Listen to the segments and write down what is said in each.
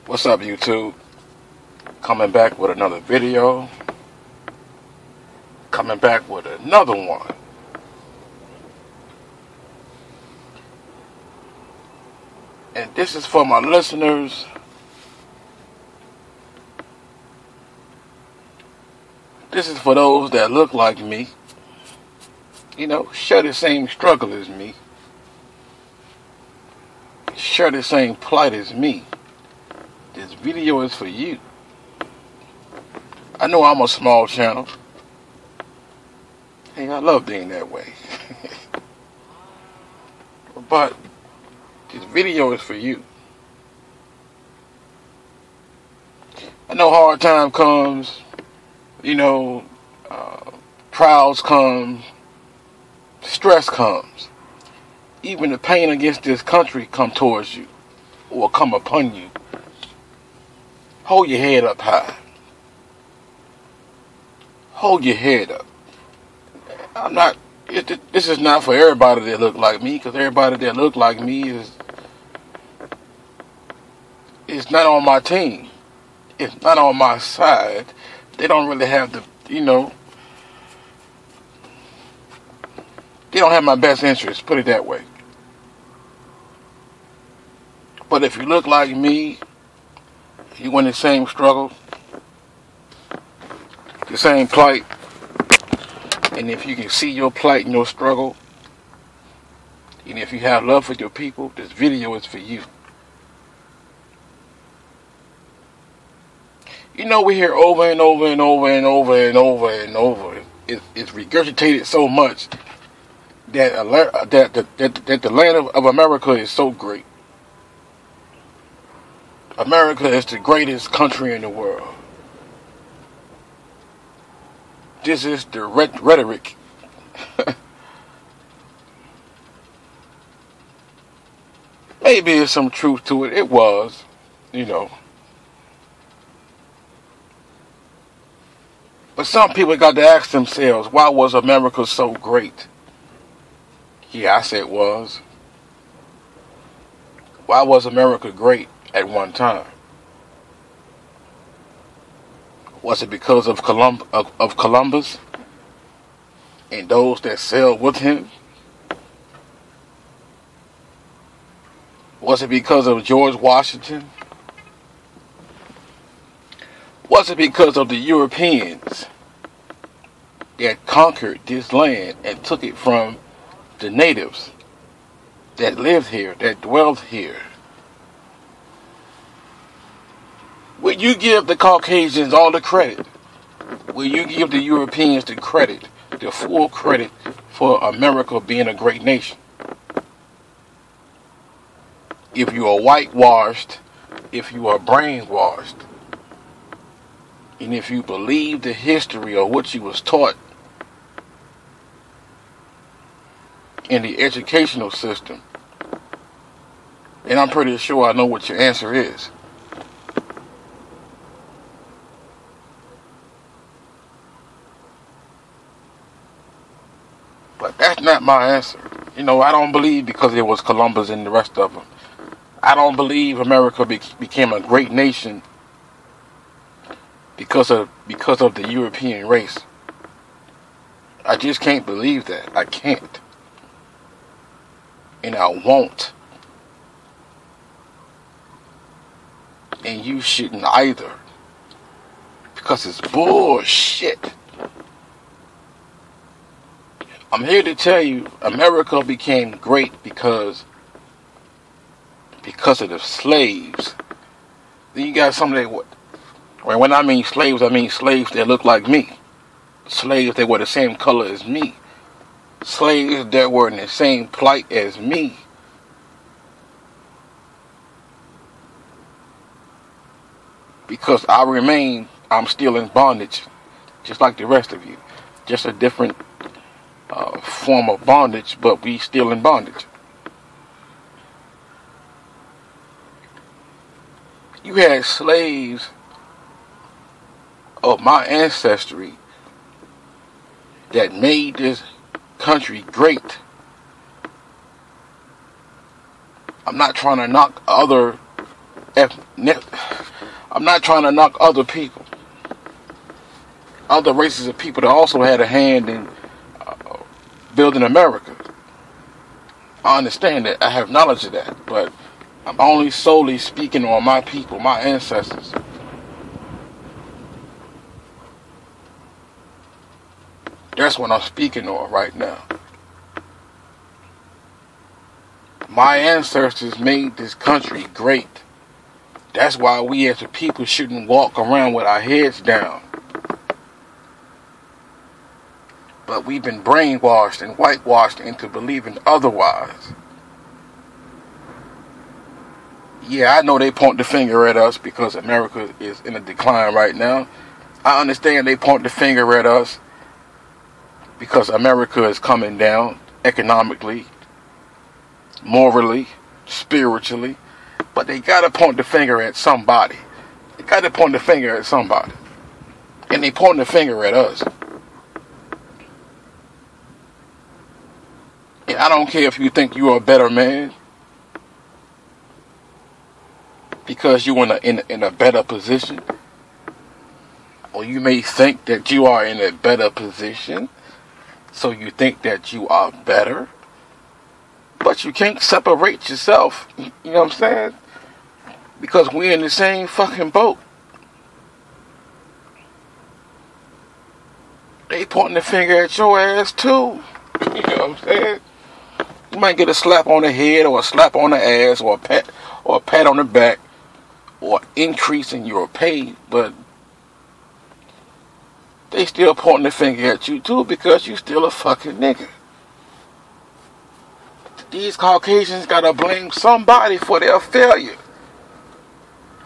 What's up, YouTube? Coming back with another video. Coming back with another one. And this is for my listeners. This is for those that look like me. You know, share the same struggle as me. Share the same plight as me. This video is for you. I know I'm a small channel. Hey, I love being that way. But this video is for you. I know hard time comes, trials come, stress comes. Even the pain against this country come towards you or come upon you. Hold your head up high. Hold your head up. This is not for everybody that look like me, because everybody that look like me is not on my team. It's not on my side. They don't really have they don't have my best interest, put it that way. But if you look like me, you in the same struggle, the same plight, and if you can see your plight and your struggle, and if you have love for your people, this video is for you. We hear over and over and over and over and over and over. It's regurgitated so much that the land of America is so great. America is the greatest country in the world. This is the rhetoric. Maybe there's some truth to it. It was, But some people got to ask themselves, why was America so great? Yeah, I said was. Why was America great at one time? Was it because of Columbus and those that sailed with him? Was it because of George Washington? Was it because of the Europeans that conquered this land and took it from the natives that lived here, that dwelled here? Will you give the Caucasians all the credit? Will you give the Europeans the credit, the full credit for America being a great nation? If you are whitewashed, if you are brainwashed, and if you believe the history of what you was taught in the educational system, then I'm pretty sure I know what your answer is. But that's not my answer. I don't believe because it was Columbus and the rest of them. I don't believe America became a great nation because of the European race. I just can't believe that. I can't. And I won't. And you shouldn't either. Because it's bullshit. I'm here to tell you, America became great because of the slaves. Then you got some that, when I mean slaves that look like me. Slaves that were the same color as me. Slaves that were in the same plight as me. Because I'm still in bondage, just like the rest of you. Just a different form of bondage, but we still in bondage. You had slaves of my ancestry that made this country great. I'm not trying to knock other I'm not trying to knock other people, other races of people that also had a hand in building America. I understand that. I have knowledge of that. But I'm only solely speaking on my people, my ancestors. That's what I'm speaking on right now. My ancestors made this country great. That's why we as a people shouldn't walk around with our heads down. But we've been brainwashed and whitewashed into believing otherwise. Yeah, I know they point the finger at us because America is in a decline right now. I understand they point the finger at us because America is coming down economically, morally, spiritually. But they got to point the finger at somebody. They got to point the finger at somebody. And they point the finger at us. And I don't care if you think you're a better man because you're in a better position. Or you may think that you are in a better position, so you think that you are better. But you can't separate yourself, you know what I'm saying? Because we're in the same fucking boat. They pointing the finger at your ass too. You know what I'm saying? You might get a slap on the head or a slap on the ass or a pat on the back or increase in your pay, but they still pointing the finger at you too because you still a fucking nigga. These Caucasians gotta blame somebody for their failure,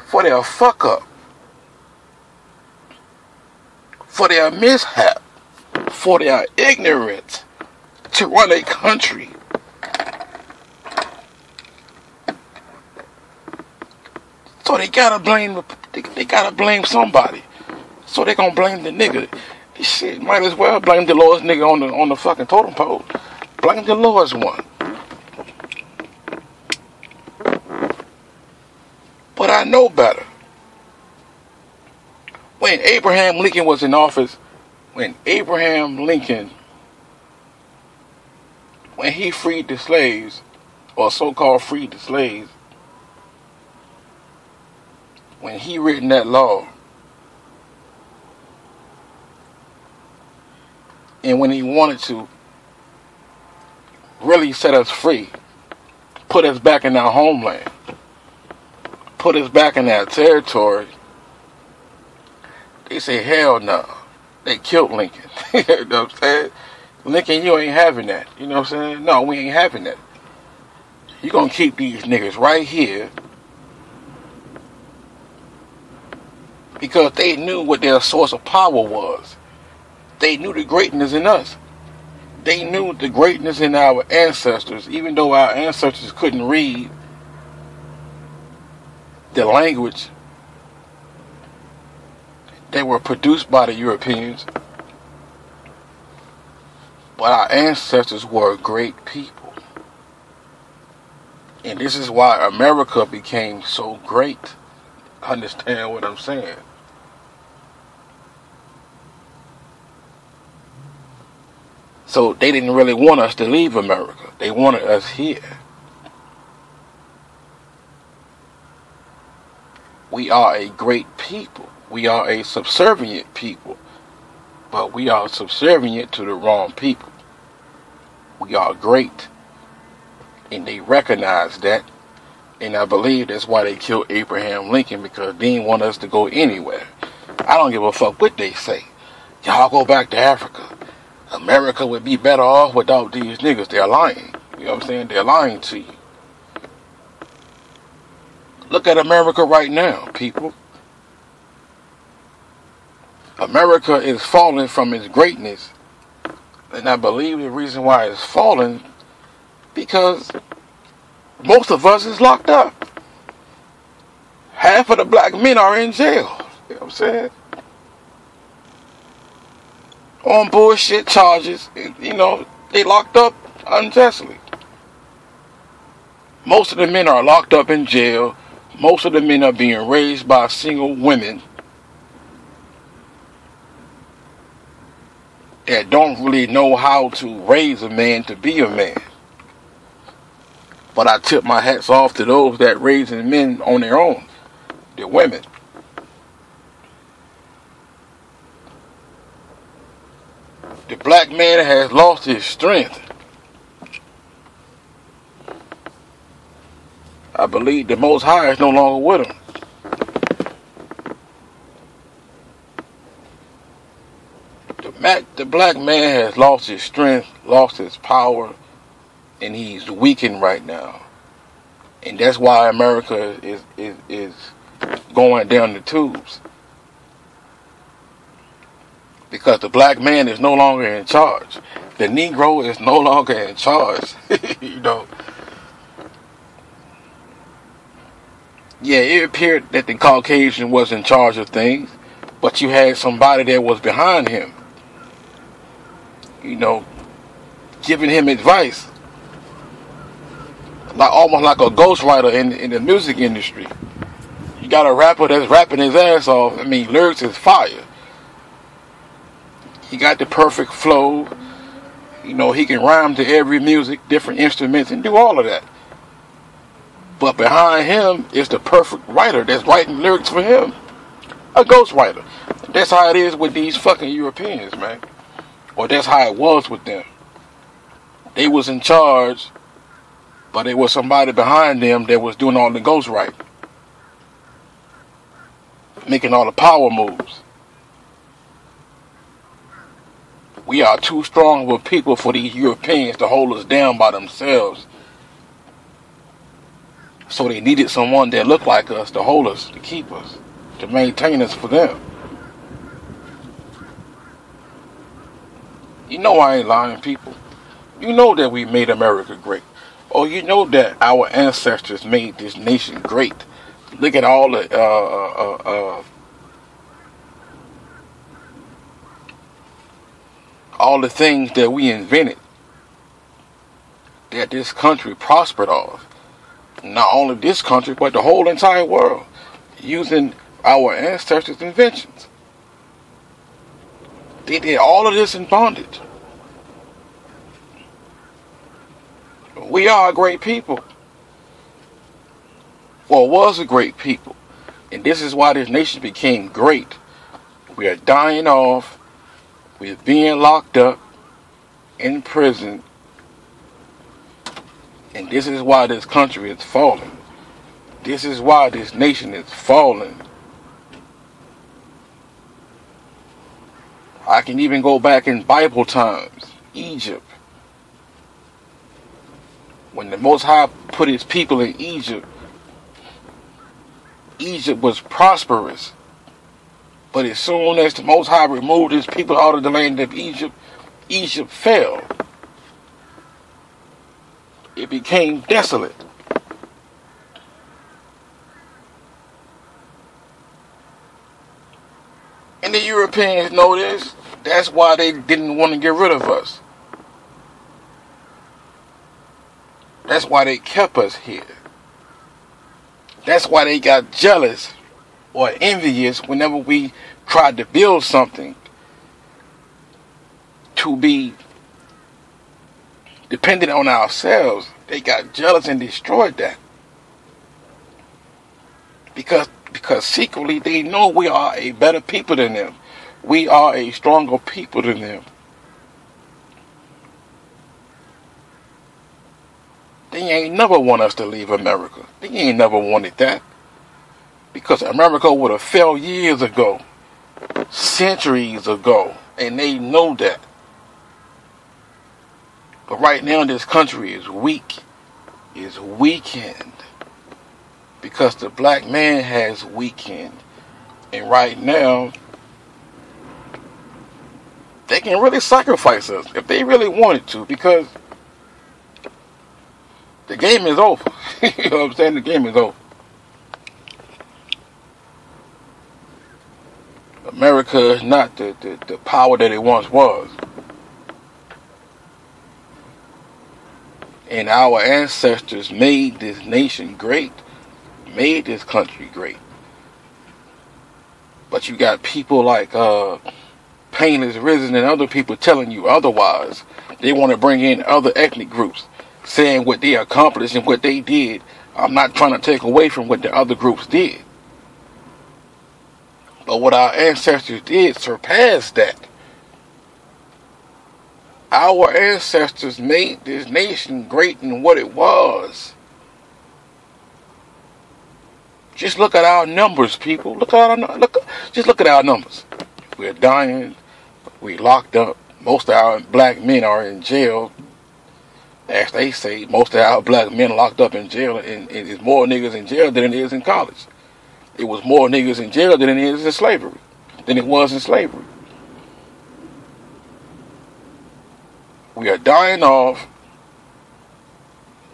for their fuck up, for their mishap, for their ignorance to run a country. So they gotta blame somebody. So they gonna blame the nigga. Shit, might as well blame the lowest nigga on the fucking totem pole. Blame the lowest one. But I know better. When Abraham Lincoln was in office, when he freed the slaves, or so-called freed the slaves, when he written that law, and when he wanted to really set us free, put us back in our homeland, put us back in our territory, they say, hell no. They killed Lincoln. You know what I'm saying? Lincoln, you ain't having that. You know what I'm saying? No, we ain't having that. You gonna keep these niggas right here because they knew what their source of power was. They knew the greatness in us. They knew the greatness in our ancestors, even though our ancestors couldn't read the language. They were produced by the Europeans. But our ancestors were great people. And this is why America became so great. Understand what I'm saying? So they didn't really want us to leave America. They wanted us here. We are a great people. We are a subservient people. But we are subservient to the wrong people. We are great. And they recognize that. And I believe that's why they killed Abraham Lincoln, because they didn't want us to go anywhere. I don't give a fuck what they say. Y'all go back to Africa. America would be better off without these niggas. They're lying. You know what I'm saying? They're lying to you. Look at America right now, people. America is falling from its greatness. And I believe the reason why it's falling, because most of us is locked up. Half of the black men are in jail. You know what I'm saying? On bullshit charges. You know, they locked up unjustly. Most of the men are locked up in jail Most of the men are being raised by single women that don't really know how to raise a man to be a man. But I tip my hats off to those that raising men on their own, the women. The black man has lost his strength. I believe the Most High is no longer with him. The black man has lost his strength, lost his power, and he's weakened right now. And that's why America is going down the tubes. Because the black man is no longer in charge. The Negro is no longer in charge. You know. Yeah, it appeared that the Caucasian was in charge of things, but you had somebody that was behind him, you know, giving him advice, like almost like a ghostwriter in the music industry. You got a rapper that's rapping his ass off. I mean, lyrics is fire. He got the perfect flow. You know, he can rhyme to every music, different instruments, and do all of that. But behind him is the perfect writer that's writing lyrics for him. A ghostwriter. That's how it is with these fucking Europeans, man. Or that's how it was with them. They was in charge, but there was somebody behind them that was doing all the ghostwriting. Making all the power moves. We are too strong of a people for these Europeans to hold us down by themselves. So they needed someone that looked like us to hold us, to keep us, to maintain us for them. You know I ain't lying, people. You know that we made America great. Or you know that our ancestors made this nation great. Look at all the things that we invented, that this country prospered off. Not only this country, but the whole entire world, using our ancestors' inventions. They did all of this in bondage. We are a great people. Well, was a great people. And this is why this nation became great. We are dying off. We're being locked up in prison. And this is why this country is falling. This is why this nation is falling. I can even go back in Bible times, Egypt. When the Most High put his people in Egypt, Egypt was prosperous. But as soon as the Most High removed his people out of the land of Egypt, Egypt fell. It became desolate. And the Europeans know this. That's why they didn't want to get rid of us. That's why they kept us here. That's why they got jealous or envious whenever we tried to build something to be dependent on ourselves. They got jealous and destroyed that. Because secretly they know we are a better people than them. We are a stronger people than them. They ain't never want us to leave America. They ain't never wanted that. Because America would have fell years ago. Centuries ago. And they know that. But right now this country is weak. Is weakened. Because the black man has weakened. And right now, they can really sacrifice us if they really wanted to. Because the game is over. You know what I'm saying? The game is over. America is not the power that it once was. And our ancestors made this nation great. made this country great. But you got people like Pain is Risen and other people telling you otherwise. They want to bring in other ethnic groups, saying what they accomplished and what they did. I'm not trying to take away from what the other groups did. But what our ancestors did surpassed that. Our ancestors made this nation great in what it was. Just look at our numbers, people. Just look at our numbers. We're dying. We're locked up. Most of our black men are in jail. As they say, most of our black men locked up in jail, and there's more niggas in jail than it is in college. It was more niggas in jail than it is in slavery, than it was in slavery. We are dying off.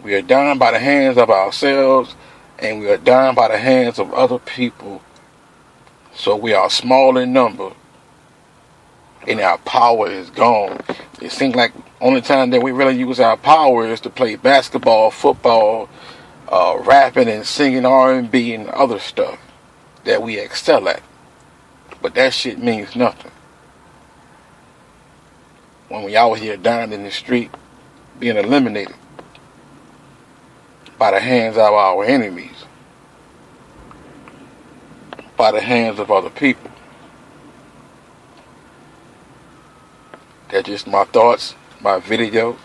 We are dying by the hands of ourselves, and we are dying by the hands of other people. So we are small in number, and our power is gone. It seems like only time that we really use our power is to play basketball, football, rapping and singing R&B and other stuff that we excel at. But that shit means nothing when we out here dying in the street, being eliminated by the hands of our enemies, by the hands of other people. That's just my thoughts, my video.